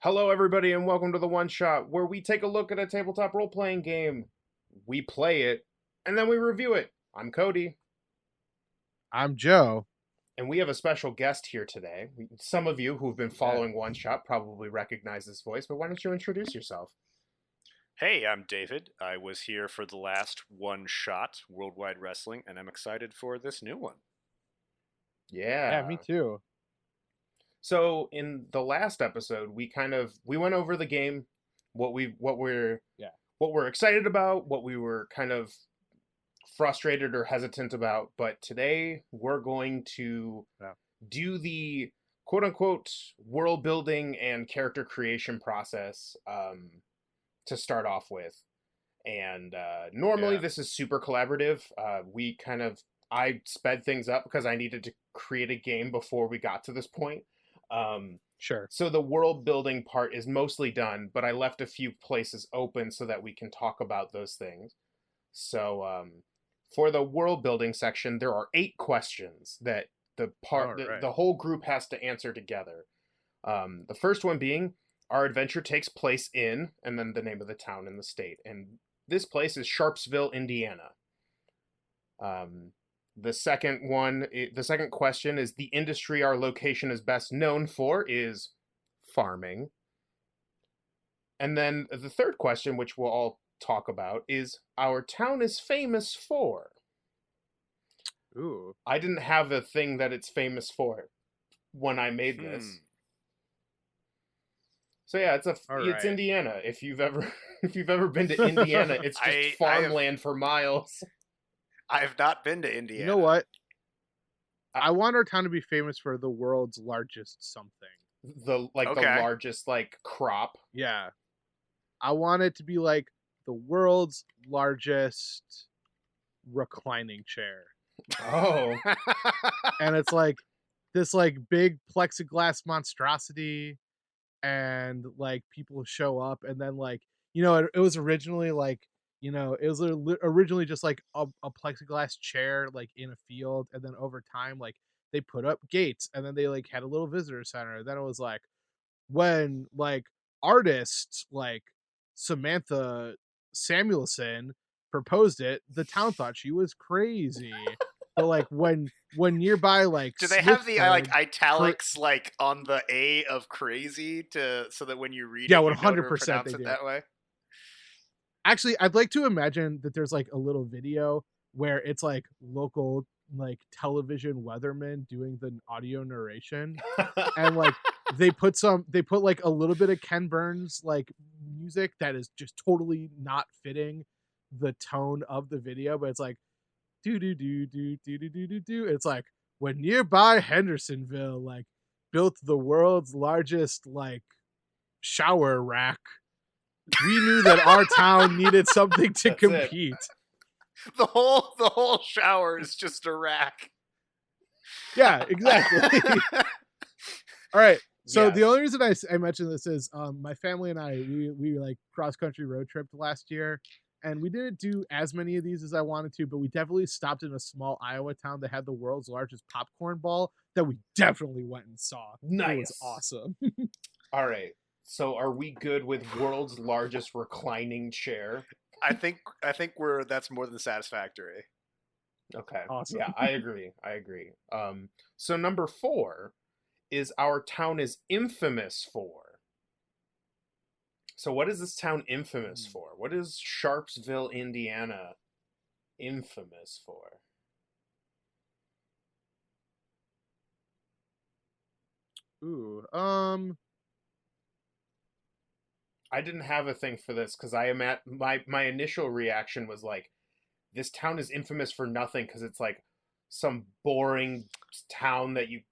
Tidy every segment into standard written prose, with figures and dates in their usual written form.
Hello, everybody, and welcome to the One Shot, where we take a look at a tabletop role playing game. We play it, and then we review it. I'm Cody, I'm Joe. and we have a special guest here today. Some of you who've been Yeah. following One Shot probably recognize this voice, but why don't you introduce yourself? Hey, I'm David. I was here for the last One Shot Worldwide Wrestling, and I'm excited for this new one. Yeah. Me too. So in the last episode, we went over the game, what we're excited about, what we were kind of frustrated or hesitant about, but today we're going to do the quote unquote world building and character creation process to start off with. And normally this is super collaborative. I sped things up because I needed to create a game before we got to this point. Sure. So the world building part is mostly done, but I left a few places open so that we can talk about those things. So for the world building section, there are 8 questions that the whole group has to answer together. The first one being, our adventure takes place in, and then the name of the town and the state. And this place is Sharpsville, Indiana. The second question is, the industry our location is best known for is farming. And then the third question, which we'll all talk about, is our town is famous for. Ooh. I didn't have a thing that it's famous for when I made this. So yeah, it's Indiana. If you've ever been to Indiana, it's just farmland for miles. I have not been to Indiana. You know what? I want our town to be famous for the world's largest something. The largest crop. Yeah. I want it to be like the world's largest reclining chair. Oh. And it's like this big plexiglass monstrosity, and people show up, and then it was originally originally just a plexiglass chair in a field, and then over time they put up gates, and then they had a little visitor center. Then it was when artists Samantha Samuelson proposed it, the town thought she was crazy. But when nearby do they have the italics on the A of crazy so that when you read it, 100% pronounce it that way? Actually, I'd like to imagine that there's a little video where it's local television weathermen doing the audio narration, and they put a little bit of Ken Burns music that is just totally not fitting the tone of the video, but it's do do do do do do do do do. It's when nearby Hendersonville built the world's largest shower rack, we knew that our town needed something to compete. The whole shower is just a rack. Yeah, exactly. All right. So the only reason I mentioned this is my family and I, we cross country road tripped last year, and we didn't do as many of these as I wanted to, but we definitely stopped in a small Iowa town that had the world's largest popcorn ball that we definitely went and saw. Nice. It was awesome. All right. So are we good with world's largest reclining chair? I think that's more than satisfactory. Okay. Awesome. Yeah, I agree. So number 4 is, our town is infamous for. So what is this town infamous for? What is Sharpsville, Indiana infamous for? Ooh. I didn't have a thing for this because my initial reaction was this town is infamous for nothing, because it's some boring town that you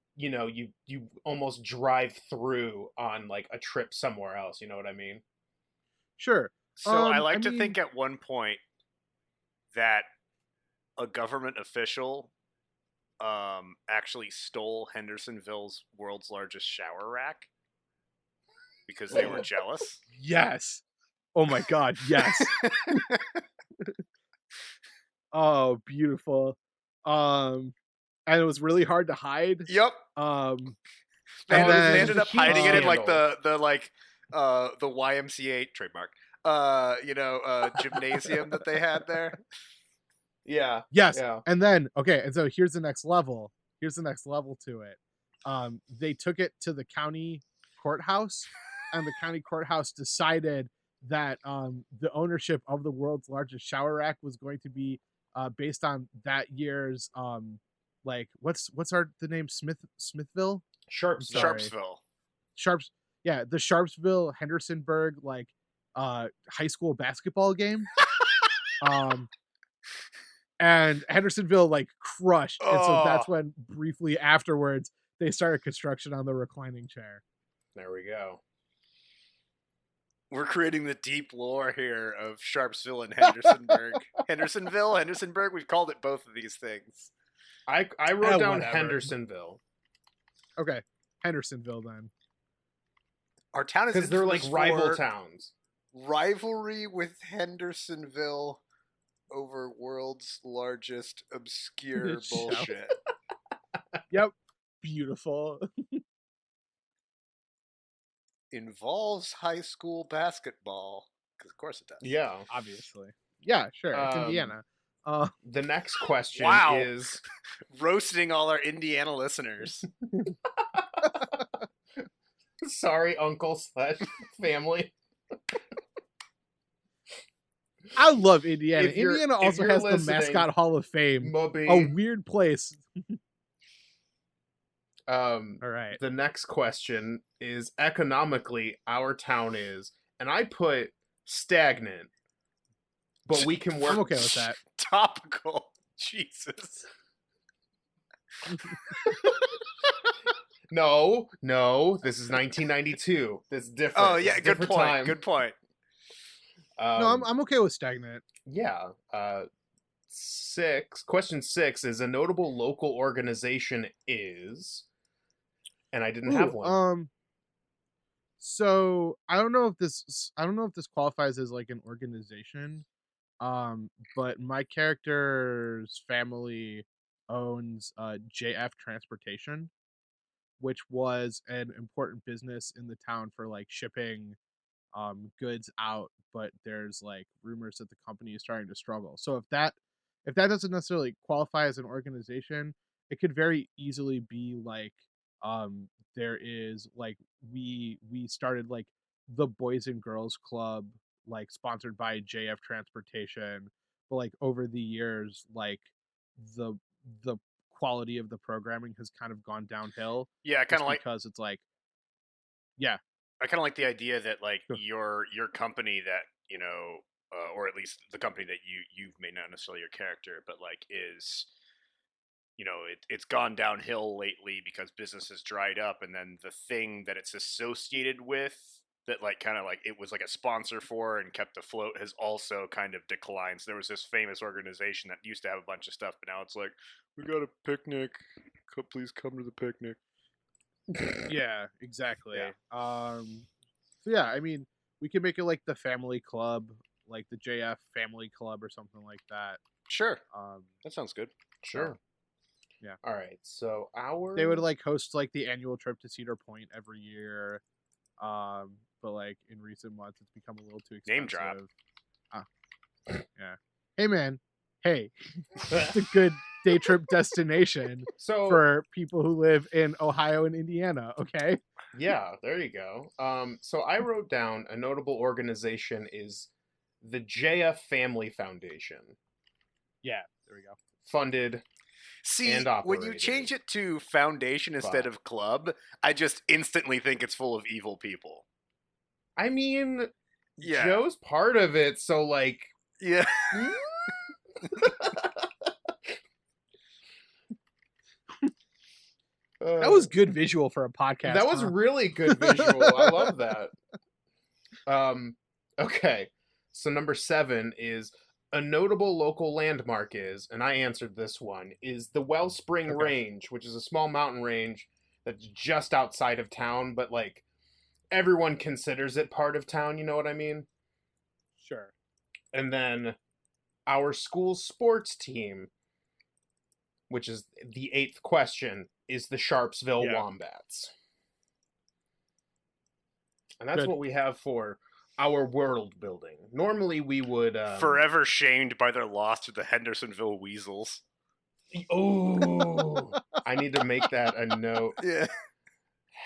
almost drive through on a trip somewhere else. You know what I mean? Sure. So I to think at one point that a government official actually stole Hendersonville's world's largest shower rack because they were jealous. Yes. Oh my God, yes. Oh, beautiful. And it was really hard to hide. Yep. And they then ended up hiding it in the the YMCA trademark, gymnasium that they had there. Yeah. Yes. Yeah. And then, okay, and so here's the next level. Here's the next level to it. They took it to the county courthouse, and the county courthouse decided that the ownership of the world's largest shower rack was going to be based on that year's like what's the name, Smithville? Sharpsville. Sharps. Yeah, the Sharpsville Hendersonburg like high school basketball game. And Hendersonville like crushed. And so that's when briefly afterwards they started construction on the reclining chair. There we go. We're creating the deep lore here of Sharpsville and Hendersonburg. Hendersonburg, we've called it both of these things. I wrote down whatever. Hendersonville. Okay, Hendersonville then. Our town is because they're like rival towns. Rivalry with Hendersonville over world's largest obscure bullshit. Yep. Beautiful. Involves high school basketball. Because of course it does. Yeah. Obviously. Yeah, sure. It's Indiana. The next question is... Roasting all our Indiana listeners. Sorry, uncle/family. I love Indiana. Indiana also has the Mascot Hall of Fame. Moby. A weird place. All right. The next question is economically our town is, and I put stagnant, but we can work. I'm okay with that. Topical. Jesus. No, this is 1992. This is different. Oh yeah, good point. Time. Good point. No, I'm okay with stagnant. Yeah. Question 6 is a notable local organization is, and I didn't have one. So I don't know if this qualifies as like an organization. But my character's family owns JF Transportation, which was an important business in the town for like shipping goods out, but there's like rumors that the company is starting to struggle. So if that doesn't necessarily qualify as an organization, it could very easily be like there is like we started like the Boys and Girls Club, like sponsored by JF Transportation, but like over the years like the quality of the programming has kind of gone downhill. Yeah, kind of like, because it's like, yeah, I kind of like the idea that like your company that, you know, or at least the company that you may not necessarily your character, but like is, you know, it's gone downhill lately because business has dried up, and then the thing that it's associated with that like kind of like it was like a sponsor for and kept afloat has also kind of declined. So there was this famous organization that used to have a bunch of stuff, but now it's like, we got a picnic, please come to the picnic. Yeah, exactly. Yeah. So yeah, I mean, we could make it like the family club, like the JF family club or something like that. Sure. That sounds good. Sure. Yeah. All right. So they would like host like the annual trip to Cedar Point every year. But like in recent months, it's become a little too expensive. Name drop. Yeah. Hey man. Hey. It's a good day trip destination for people who live in Ohio and Indiana. Okay. Yeah, there you go. So I wrote down a notable organization is the JF Family Foundation. Yeah, there we go. Funded. See, when you change it to foundation instead of club, I just instantly think it's full of evil people. I mean, Joe's part of it, so like, yeah. That was good visual for a podcast. That was really good visual. I love that. Okay, so number 7 is a notable local landmark is, and I answered this one, is the Wellspring Range, which is a small mountain range that's just outside of town, but like everyone considers it part of town, you know what I mean? Sure. And then our school sports team, which is the 8th question, is the Sharpsville Wombats. And that's Good. what we have for our world building. Normally we would Forever shamed by their loss to the Hendersonville Weasels. Oh, I need to make that a note. Yeah.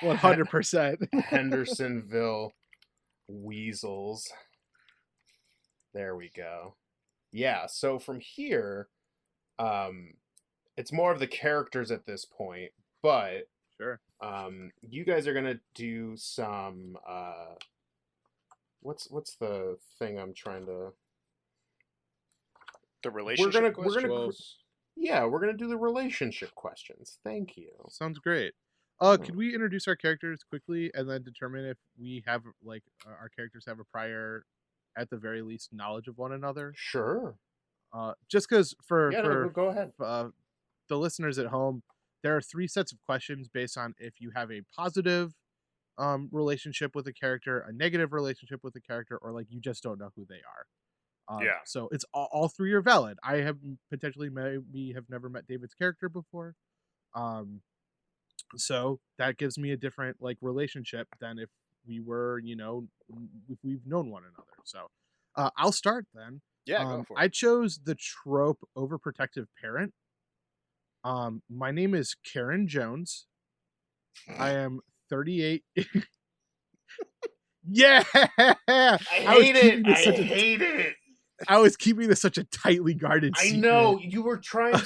100%. Hendersonville Weasels. There we go. Yeah, so from here, it's more of the characters at this point, but Sure. you guys are gonna do some what's the thing I'm trying to The relationship we're gonna questions. we're gonna do the relationship questions. Thank you. Sounds great. Could we introduce our characters quickly and then determine if we have like our characters have a prior, at the very least, knowledge of one another? Sure. Just because Yeah, no, go ahead. The listeners at home, there are 3 sets of questions based on if you have a positive relationship with a character, a negative relationship with a character, or like you just don't know who they are. Yeah. So it's all 3 are valid. I have potentially maybe have never met David's character before. So that gives me a different like relationship than if we were, if we've known one another. So I'll start then. Yeah, go for it. I chose the trope overprotective parent. My name is Karen Jones. I am 38. Yeah, I hate it. I was keeping this such a tightly guarded secret. I know you were trying.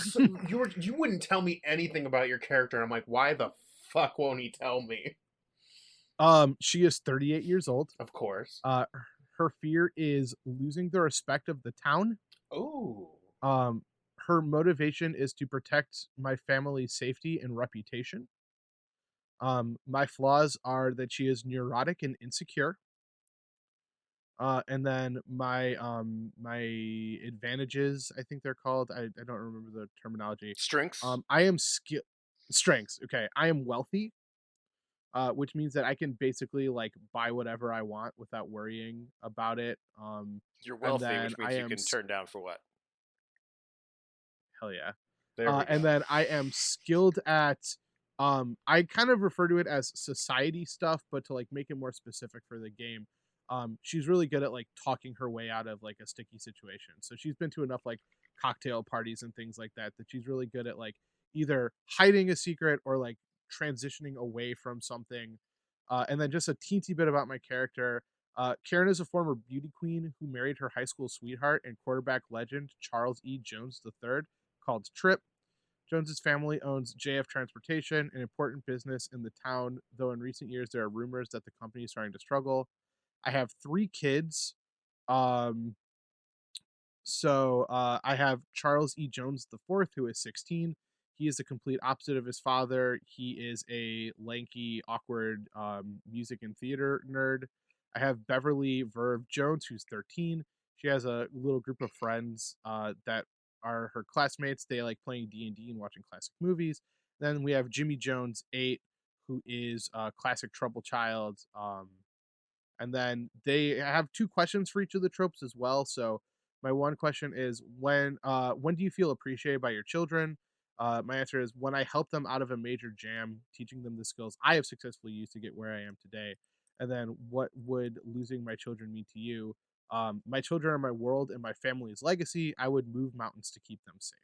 You wouldn't tell me anything about your character. And I'm like, why the fuck won't he tell me? She is 38 years old. Of course. Her fear is losing the respect of the town. Oh. Her motivation is to protect my family's safety and reputation. My flaws are that she is neurotic and insecure. And then my advantages, I think they're called. I don't remember the terminology. Strengths. I am strengths. Okay, I am wealthy, which means that I can basically like buy whatever I want without worrying about it. You're wealthy, which means you can turn down for what? Hell yeah. There we go. And then I am skilled at I kind of refer to it as society stuff, but to like make it more specific for the game, she's really good at like talking her way out of like a sticky situation. So she's been to enough like cocktail parties and things like that she's really good at like either hiding a secret or like transitioning away from something. And then just a teensy bit about my character. Karen is a former beauty queen who married her high school sweetheart and quarterback legend Charles E. Jones III, called Trip. Jones's family owns JF Transportation, an important business in the town, though in recent years there are rumors that the company is starting to struggle. I have 3 kids. I have Charles E. Jones IV, who is 16. He is the complete opposite of his father. He is a lanky, awkward music and theater nerd. I have Beverly Verve Jones, who's 13. She has a little group of friends that are her classmates. They like playing D&D and watching classic movies. Then we have Jimmy Jones, 8, who is a classic trouble child. And then they have 2 questions for each of the tropes as well. So my one question is when do you feel appreciated by your children? My answer is when I help them out of a major jam, teaching them the skills I have successfully used to get where I am today. And then what would losing my children mean to you? My children are my world and my family's legacy. I would move mountains to keep them safe.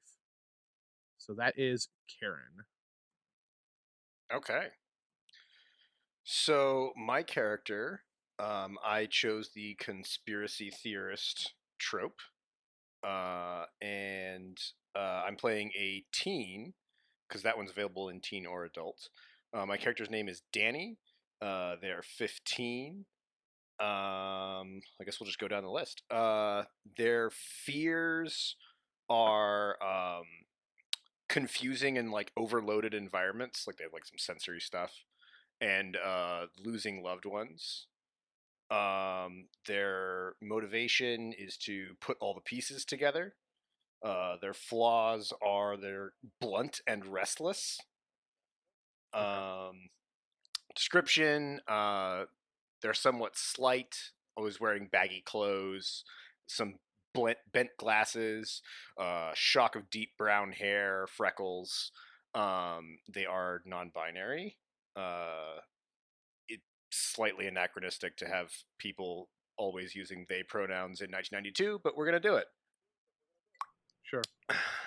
So that is Karen. Okay. So my character, I chose the conspiracy theorist trope, and I'm playing a teen because that one's available in teen or adult. My character's name is Danny. They're 15. I guess we'll just go down the list. Their fears are confusing and like overloaded environments. Like they have like some sensory stuff and losing loved ones. Their motivation is to put all the pieces together. Their flaws are they're blunt and restless. Description: they're somewhat slight, always wearing baggy clothes, some bent glasses, shock of deep brown hair, freckles. They are non-binary. slightly anachronistic to have people always using they pronouns in 1992, but we're gonna do it. Sure.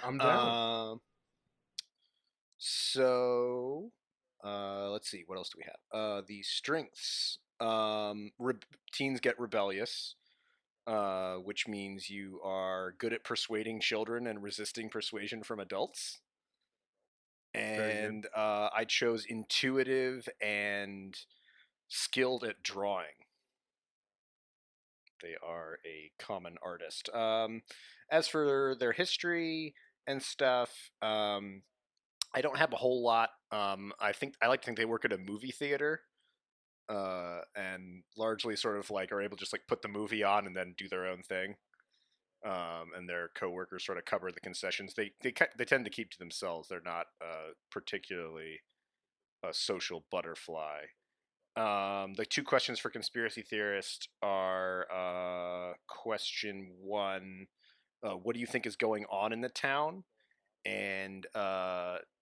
I'm down. So, let's see. What else do we have? The strengths. Teens get rebellious, which means you are good at persuading children and resisting persuasion from adults. And I chose intuitive and skilled at drawing. They are a common artist. As for their history and stuff, I don't have a whole lot. I like to think they work at a movie theater, and largely sort of like are able to just like put the movie on and then do their own thing. And their coworkers sort of cover the concessions. They tend to keep to themselves. They're not particularly a social butterfly. The two questions for conspiracy theorists are question one: what do you think is going on in the town? And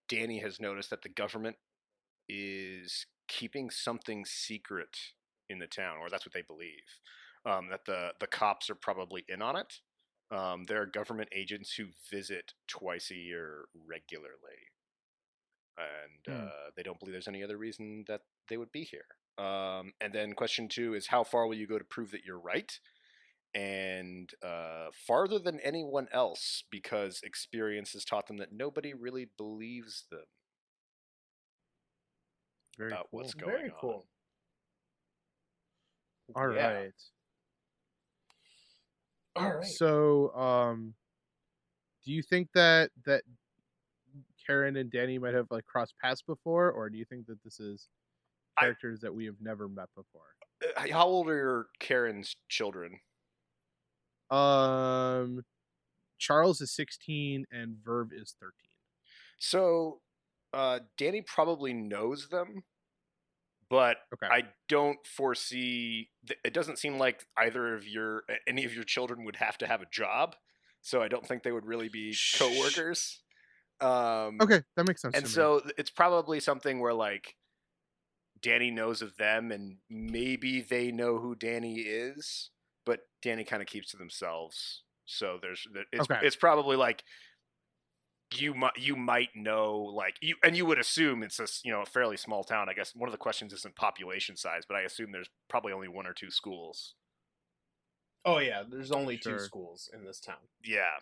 Danny has noticed that the government is keeping something secret in the town, or that's what they believe. That the cops are probably in on it. There are government agents who visit twice a year regularly, and they don't believe there's any other reason that they would be here. And then question two is how far will you go to prove that you're right? And farther than anyone else, because experience has taught them that nobody really believes them about what's going Very on. cool. All right. All right. So, do you think that Karen and Danny might have like crossed paths before, or do you think that this is characters that we have never met before? How old are your Karen's children? Charles is 16 and Verve is 13. So, Danny probably knows them, but I don't foresee. It doesn't seem like any of your children would have to have a job, so I don't think they would really be coworkers. Okay, that makes sense. And so it's probably something where like Danny knows of them, and maybe they know who Danny is, but Danny kind of keeps to themselves. So it's probably like you might know like you would assume it's a fairly small town. I guess one of the questions isn't population size, but I assume there's probably only one or two schools. Oh yeah, there's only two schools in this town. Yeah.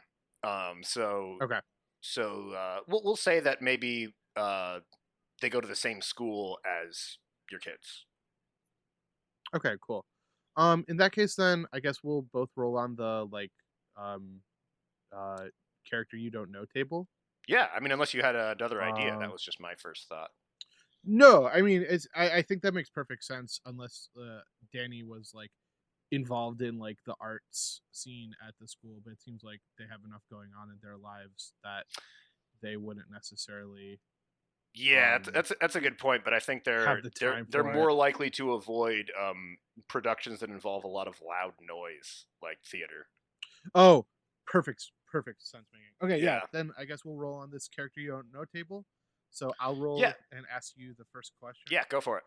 So we'll say that maybe they go to the same school as your kids. Okay, cool. In that case, then I guess we'll both roll on the character you don't know table. Yeah, I mean, unless you had another idea, that was just my first thought. No, I mean, I think that makes perfect sense unless Danny was like involved in like the arts scene at the school, but it seems like they have enough going on in their lives that they wouldn't necessarily. Yeah, that's a good point, but I think they're more likely to avoid productions that involve a lot of loud noise, like theater. Oh, perfect sense making. Okay, yeah. Then I guess we'll roll on this character you don't know table. So I'll roll and ask you the first question. Yeah, go for it.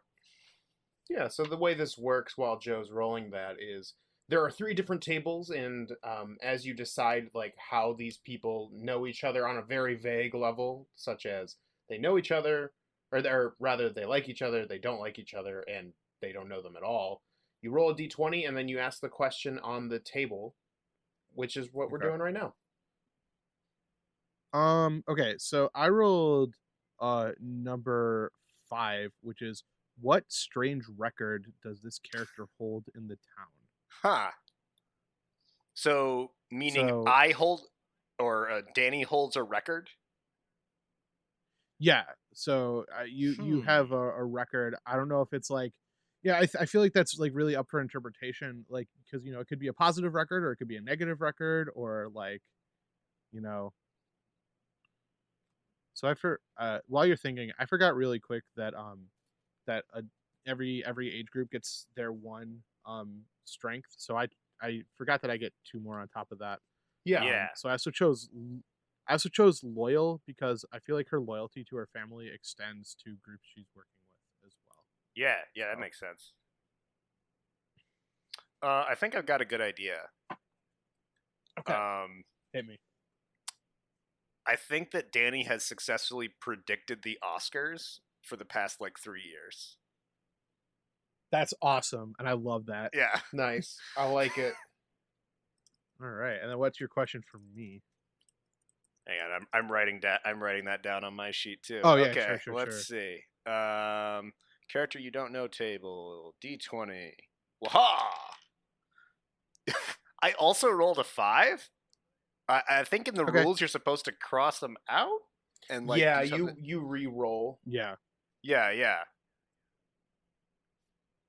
Yeah, so the way this works while Joe's rolling that is there are 3 different tables, and as you decide like how these people know each other on a very vague level, such as they know each other, or rather they like each other, they don't like each other, and they don't know them at all, you roll a d20 and then you ask the question on the table, which is what we're doing right now. Okay, so I rolled number 5, which is what strange record does this character hold in the town? Huh. So, meaning I hold, or Danny holds a record? Yeah, so you have a record. I don't know if it's like, yeah, I feel like that's like really up for interpretation, like because it could be a positive record or it could be a negative record or like, you know. So while you're thinking, I forgot really quick that every age group gets their one strength. So I forgot that I get 2 more on top of that. Yeah. So I also chose loyal because I feel like her loyalty to her family extends to groups she's working with as well. Yeah, that makes sense. I think I've got a good idea. Okay. Hit me. I think that Danny has successfully predicted the Oscars for the past 3 years. That's awesome, and I love that. Yeah. Nice. I like it. All right, and then what's your question for me? Hang on, I'm writing that down on my sheet too. Oh yeah, Okay, sure. let's see. Character you don't know table D20. Waha! I also rolled a 5. I think in the rules you're supposed to cross them out and yeah, do you re-roll. Yeah. Yeah.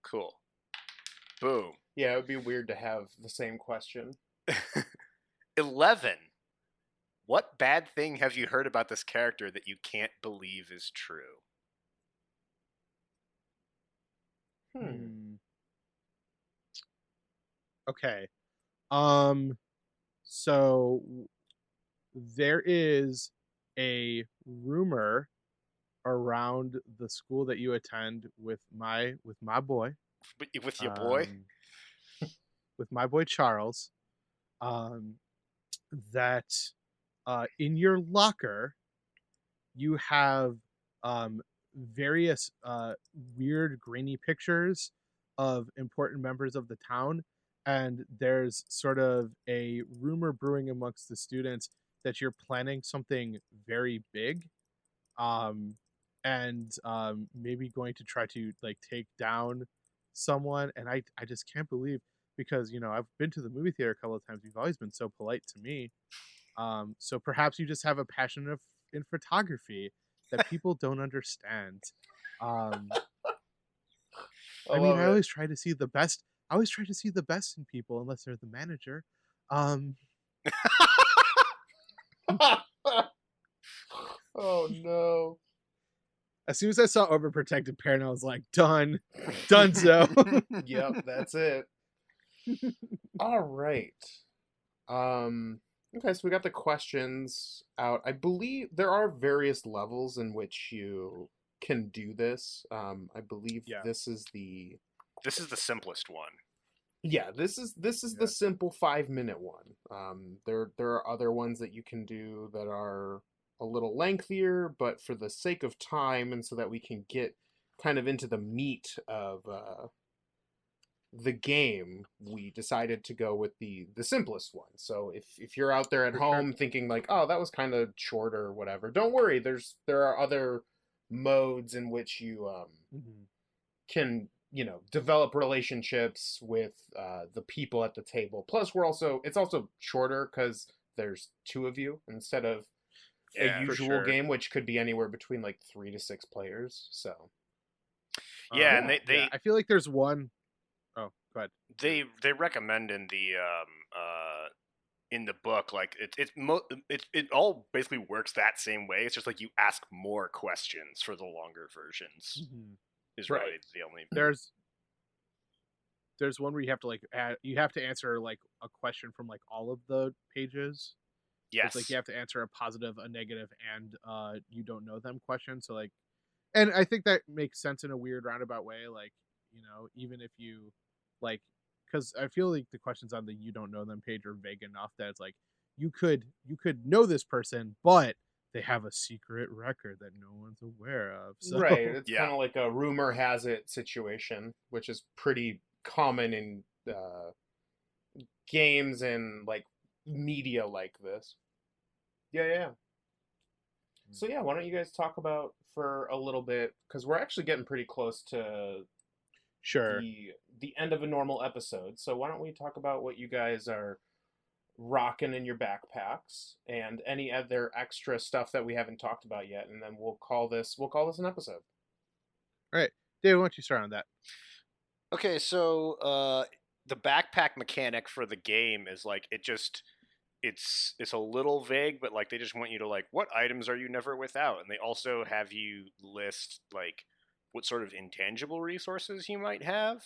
Cool. Boom. Yeah, it would be weird to have the same question. 11. What bad thing have you heard about this character that you can't believe is true? Okay. So there is a rumor around the school that you attend with my boy. With your boy? With my boy Charles. That in your locker you have various weird grainy pictures of important members of the town, and there's sort of a rumor brewing amongst the students that you're planning something very big, and maybe going to try to like take down someone. And I just can't believe, because I've been to the movie theater a couple of times, you've always been so polite to me. So perhaps you just have a passion in photography that people don't understand. I mean, I always try to see the best. I always try to see the best in people, unless they're the manager. Oh no! As soon as I saw overprotected parent, I was like, done, so. Yep, that's it. All right. Okay, so we got the questions out. I believe there are various levels in which you can do this. I believe this is the simplest one. Yeah, this is the simple 5-minute one. There are other ones that you can do that are a little lengthier, but for the sake of time and so that we can get kind of into the meat of the game, we decided to go with the simplest one. So if you're out there at home thinking like, oh, that was kind of short or whatever, don't worry. There are other modes in which you can develop relationships with the people at the table. Plus, it's also shorter because there's 2 of you instead of a usual game, which could be anywhere between like 3 to 6 players. So and they I feel like there's one. Oh, go ahead. They recommend in the book, like it all basically works that same way. It's just like you ask more questions for the longer versions. Is really the only. There's one where you have to you have to answer like a question from like all of the pages. Yes. It's like you have to answer a positive, a negative, and you don't know them question. So like, and I think that makes sense in a weird roundabout way. Like, even if you like, because I feel like the questions on the you don't know them page are vague enough that it's like you could know this person, but they have a secret record that no one's aware of. So. Right, it's kind of like a rumor has it situation, which is pretty common in games and like media like this. Yeah. So why don't you guys talk about for a little bit, because we're actually getting pretty close to the end of a normal episode. So why don't we talk about what you guys are rocking in your backpacks and any other extra stuff that we haven't talked about yet, and then we'll call this an episode. All right, David, why don't you start on that? Okay, so the backpack mechanic for the game is like it's a little vague, but like they just want you to like, what items are you never without, and they also have you list like what sort of intangible resources you might have.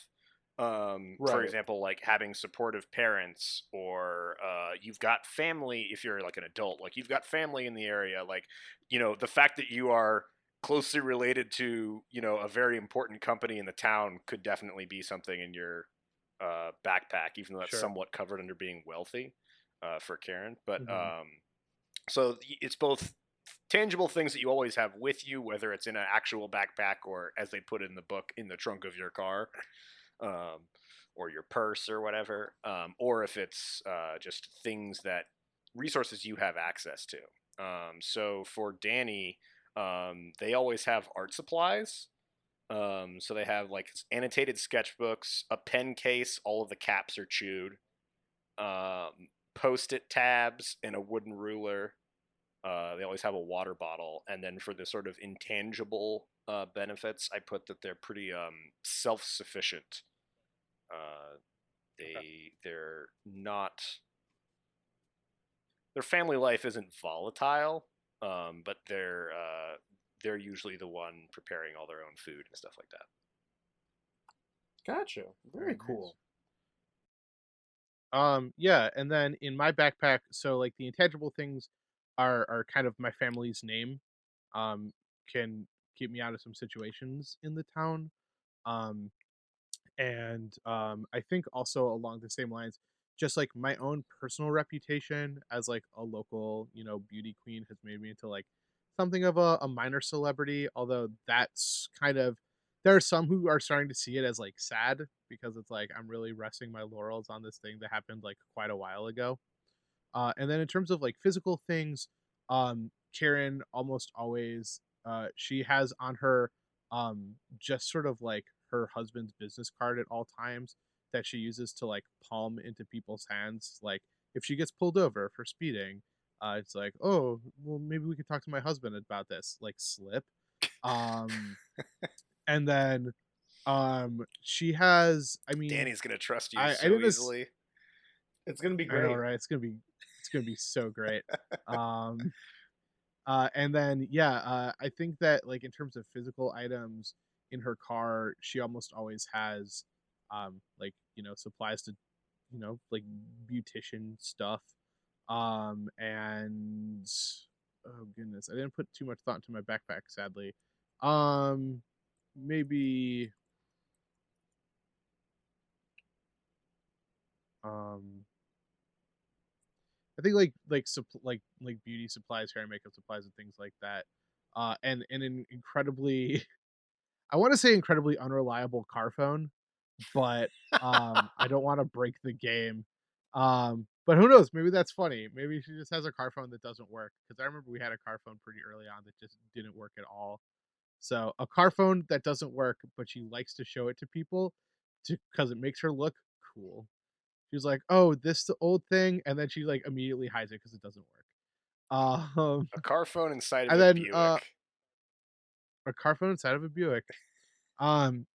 For example, like having supportive parents, or you've got family if you're like an adult, like you've got family in the area, like the fact that you are closely related to a very important company in the town could definitely be something in your backpack, even though that's Sure. somewhat covered under being wealthy for Karen. But Mhm. so it's both tangible things that you always have with you, whether it's in an actual backpack or, as they put it in the book, in the trunk of your car, or your purse or whatever, or if it's just resources you have access to. So for Danny, they always have art supplies. So they have like annotated sketchbooks, a pen case, all of the caps are chewed, post-it tabs, and a wooden ruler. They always have a water bottle, and then for the sort of intangible benefits, I put that they're pretty self-sufficient. They're not, their family life isn't volatile, but they're usually the one preparing all their own food and stuff like that. Gotcha. Very cool. Yeah, and then in my backpack, so like the intangible things are kind of my family's name. Um, can keep me out of some situations in the town. Um, and I think also along the same lines, just like my own personal reputation as like a local, beauty queen has made me into like something of a minor celebrity. Although that's kind of, there are some who are starting to see it as like sad because it's like I'm really resting my laurels on this thing that happened like quite a while ago. And then in terms of like physical things, Karen almost always she has on her just sort of like her husband's business card at all times that she uses to like palm into people's hands. Like if she gets pulled over for speeding, it's like, oh, well, maybe we could talk to my husband about this. Like slip. Um, and then she has. I mean, Danny's gonna trust you I so didn't. easily. It's gonna be I know, great. right? It's gonna be so great. Um, and then yeah, I think that like in terms of physical items in her car, she almost always has like supplies to like beautician stuff. And oh goodness, I didn't put too much thought into my backpack, sadly. Um, maybe um I think like beauty supplies, hair and makeup supplies, and things like that. And an incredibly, I want to say incredibly unreliable car phone, but I don't want to break the game. But who knows? Maybe that's funny. Maybe she just has a car phone that doesn't work. Because I remember we had a car phone pretty early on that just didn't work at all. So a car phone that doesn't work, but she likes to show it to people, because it makes her look cool. She was like, "Oh, this the old thing," and then she like immediately hides it because it doesn't work. Um, A car phone inside of and a then Buick. a car phone inside of a Buick. Um,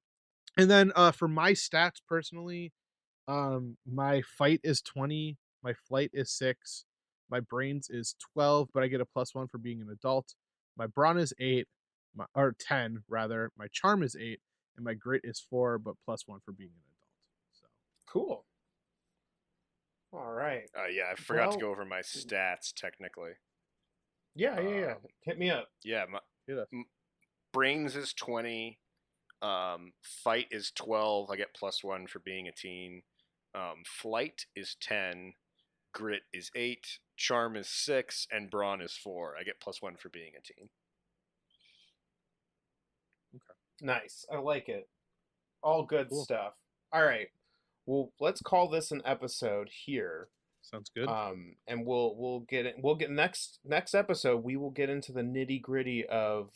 and then for my stats personally, my fight is 20, my flight is 6, my brains is 12, but I get a +1 for being an adult. My brawn is 8, or 10 rather. My charm is 8, and my grit is 4, but +1 for being an adult. So Cool. All right. Yeah, I forgot to Well, go over my stats technically. yeah. Hit me up. Yeah, yeah. brains is 20. Fight is 12. I get +1 for being a teen. Flight is 10. Grit is 8. Charm is 6. And brawn is 4. I get +1 for being a teen. Nice. I like it. All good Cool. stuff. All right. Well, let's call this an episode here. Sounds good. And we'll get it. We'll get next episode. We will get into the nitty gritty of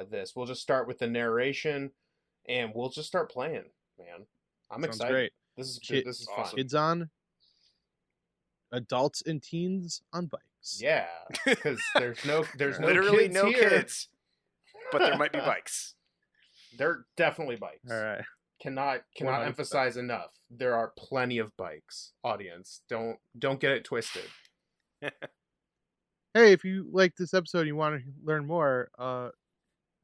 this. We'll just start with the narration, and we'll just start playing. Man, I'm Sounds excited. great. This is good. This is Awesome. fun. Kids on, adults and teens on bikes. Yeah, because there's no literally kids no here. kids, but there might be bikes. They're definitely bikes. All right. Cannot 100%. emphasize enough. There are plenty of bikes. Audience, don't get it twisted. Hey, if you like this episode and you want to learn more,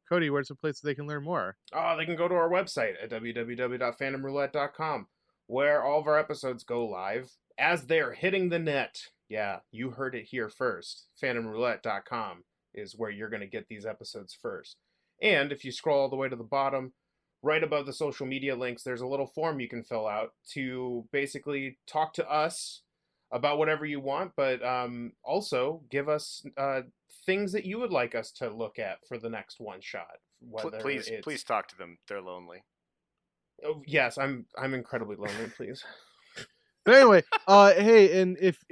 Cody, where's the place they can learn more? Oh, they can go to our website at www.fandomroulette.com, where all of our episodes go live as they're hitting the net. Yeah, you heard it here first. Fandomroulette.com is where you're going to get these episodes first. And if you scroll all the way to the bottom, right above the social media links, there's a little form you can fill out to basically talk to us about whatever you want, but also give us things that you would like us to look at for the next one shot. Please talk to them. They're lonely. Oh, yes, I'm incredibly lonely. Please. But anyway, hey, and if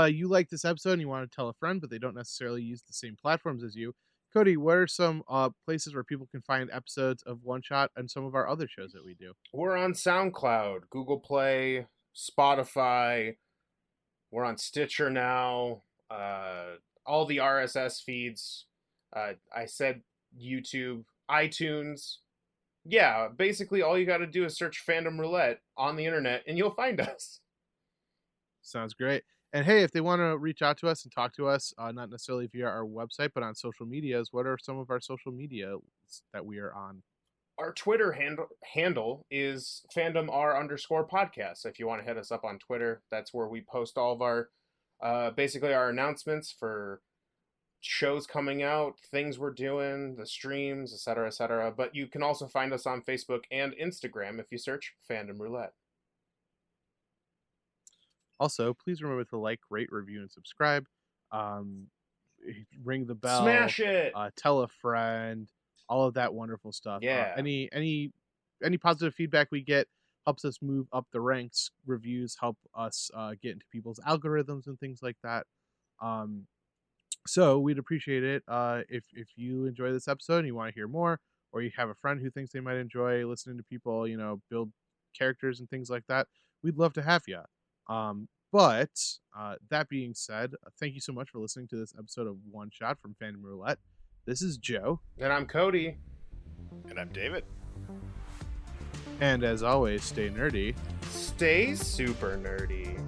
you like this episode and you want to tell a friend, but they don't necessarily use the same platforms as you, Cody, what are some places where people can find episodes of One Shot and some of our other shows that we do? We're on SoundCloud, Google Play, Spotify. We're on Stitcher now. All the RSS feeds. I said YouTube, iTunes. Yeah, basically all you got to do is search Fandom Roulette on the internet and you'll find us. Sounds great. And hey, if they want to reach out to us and talk to us, not necessarily via our website, but on social medias, what are some of our social media that we are on? Our Twitter handle is fandomr_podcast. If you want to hit us up on Twitter, that's where we post all of our, basically our announcements for shows coming out, things we're doing, the streams, etc., etc. But you can also find us on Facebook and Instagram if you search Fandom Roulette. Also, please remember to like, rate, review, and subscribe. Ring the bell. Smash it. Tell a friend. All of that wonderful stuff. Yeah. Any positive feedback we get helps us move up the ranks. Reviews help us get into people's algorithms and things like that. So we'd appreciate it if you enjoy this episode and you want to hear more, or you have a friend who thinks they might enjoy listening to people, build characters and things like that. We'd love to have you. But that being said, thank you so much for listening to this episode of One Shot from Fandom Roulette. This is Joe. And I'm Cody. And I'm David. And as always, stay nerdy. Stay super nerdy.